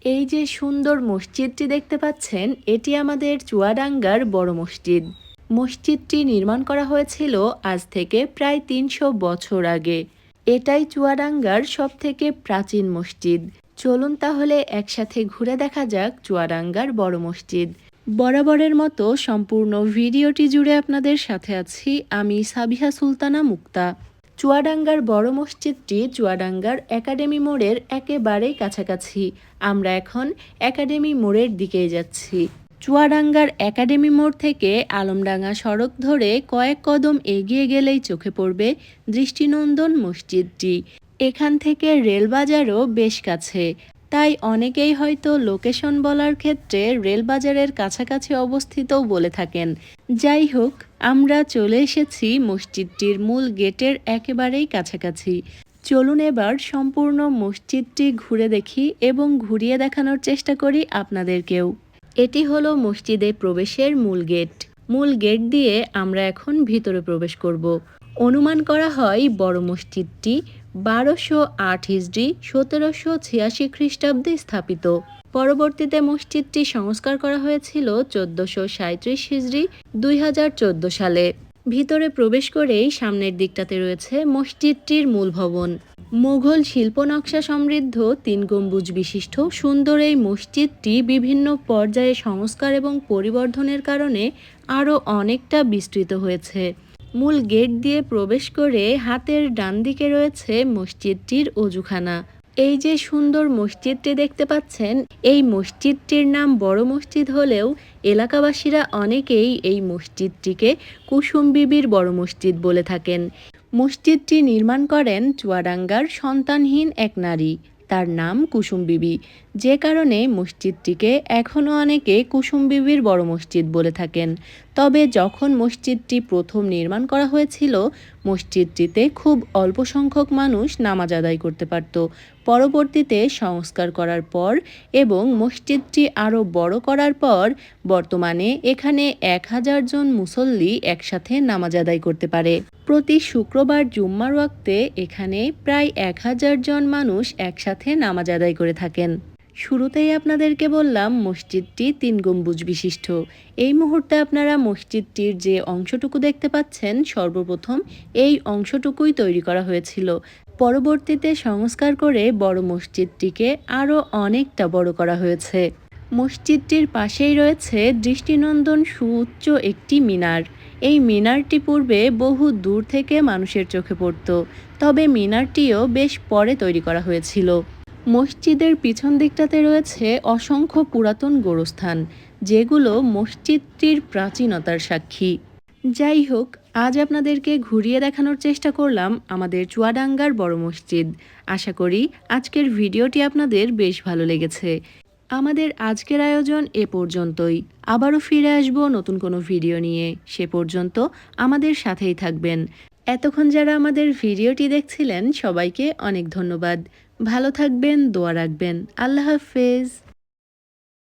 এই যে সুন্দর মসজিদটি দেখতে পাচ্ছেন, এটি আমাদের চুয়াডাঙ্গার বড় মসজিদ। মসজিদটি নির্মাণ করা হয়েছিল আজ থেকে প্রায় ৩০০ বছর আগে। এটাই চুয়াডাঙ্গার সবথেকে প্রাচীন মসজিদ। চলুন তাহলে একসাথে ঘুরে দেখা যাক চুয়াডাঙ্গার বড় মসজিদ। বরাবরের মতো সম্পূর্ণ ভিডিওটি জুড়ে আপনাদের সাথে আছি আমি সাবিহা সুলতানা মুক্তা। চুয়াডাঙ্গার বড় মসজিদটি চুয়াডাঙ্গার একাডেমি মোড়ের একেবারেই কাছাকাছি। আমরা এখন একাডেমি মোড়ের দিকেই যাচ্ছি। চুয়াডাঙ্গার একাডেমি মোড় থেকে আলমডাঙ্গা সড়ক ধরে কয়েক কদম এগিয়ে গেলেই চোখে পড়বে দৃষ্টিনন্দন মসজিদটি। এখান থেকে রেলবাজারও বেশ কাছে, তাই অনেকেই হয়তো লোকেশন বলার ক্ষেত্রে রেলবাজারের কাছাকাছি অবস্থিতও বলে থাকেন। যাই হোক, আমরা চলে এসেছি মসজিদটির মূল গেটের একেবারেই কাছাকাছি। চলুন এবার সম্পূর্ণ মসজিদটি ঘুরে দেখি এবং ঘুরিয়ে দেখানোর চেষ্টা করি আপনাদেরকেও। এটি হলো মসজিদে প্রবেশের মূল গেট। মূল গেট দিয়ে আমরা এখন ভিতরে প্রবেশ করব। অনুমান করা হয় বড় মসজিদটি 1208 হিজরি 1786 খ্রিস্টাব্দে স্থাপিত। পরবর্তীতে মসজিদটি সংস্কার করা হয়েছিল 1437 হিজরি 2014 সালে। ভিতরে প্রবেশ করেই সামনের দিকটাতে রয়েছে মসজিদটির মূল ভবন। মুঘল শিল্প নকশা সমৃদ্ধ 3 গম্বুজ বিশিষ্ট সুন্দর এই মসজিদটি বিভিন্ন পর্যায়ে সংস্কার এবং পরিবর্ধনের কারণে আরও অনেকটা বিস্তৃত হয়েছে। মূল গেট দিয়ে প্রবেশ করে হাতের ডান দিকে রয়েছে মসজিদটির অজুখানা। এই যে সুন্দর মসজিদটি দেখতে পাচ্ছেন, এই মসজিদটির নাম বড় মসজিদ হলেও এলাকাবাসীরা অনেকেই এই মসজিদটিকে কুসুম বিবির বড় মসজিদ বলে থাকেন। মসজিদটি নির্মাণ করেন চুয়াডাঙ্গার সন্তানহীন এক নারী, তার নাম কুসুম বিবি, যে কারণে মসজিদটিকে এখনও অনেকে কুসুম বিবির বড় মসজিদ বলে থাকেন। তবে যখন মসজিদটি প্রথম নির্মাণ করা হয়েছিল, মসজিদটিতে খুব অল্প সংখ্যক মানুষ নামাজ আদায় করতে পারত। পরবর্তীতে সংস্কার করার পর এবং মসজিদটি আরও বড় করার পর বর্তমানে এখানে 1000 জন মুসল্লি একসাথে নামাজ আদায় করতে পারে। প্রতি শুক্রবার জুম্মার ওয়াক্তে এখানে প্রায় 1000 জন মানুষ একসাথে নামাজ আদায় করে থাকেন। শুরুতেই আপনাদেরকে বললাম মসজিদটি 3 গম্বুজ বিশিষ্ট। এই মুহূর্তে আপনারা মসজিদটির যে অংশটুকু দেখতে পাচ্ছেন, সর্বপ্রথম এই অংশটুকুই তৈরি করা হয়েছিল। পরবর্তীতে সংস্কার করে বড় মসজিদটিকে আরও অনেকটা বড় করা হয়েছে। মসজিদটির পাশেই রয়েছে দৃষ্টিনন্দন সুউচ্চ একটি মিনার। এই মিনারটি পূর্বে বহু দূর থেকে মানুষের চোখে পড়ত, তবে মিনারটিও বেশ পরে তৈরি করা হয়েছিল। মসজিদের পিছন দিকটাতে রয়েছে অসংখ্য পুরাতন গোরস্থান, যেগুলো মসজিদটির প্রাচীনতার সাক্ষী। যাই হোক, আজ আপনাদেরকে ঘুরিয়ে দেখানোর চেষ্টা করলাম আমাদের চুয়াডাঙ্গার বড় মসজিদ। আশা করি আজকের ভিডিওটি আপনাদের বেশ ভালো লেগেছে। আমাদের আজকের আয়োজন এ পর্যন্তই। আবারও ফিরে আসব নতুন কোনো ভিডিও নিয়ে। সে পর্যন্ত আমাদের সাথেই থাকবেন। এতক্ষণ যারা আমাদের ভিডিওটি দেখছিলেন, সবাইকে অনেক ধন্যবাদ। ভালো থাকবেন, দোয়া রাখবেন। আল্লাহ হাফেজ।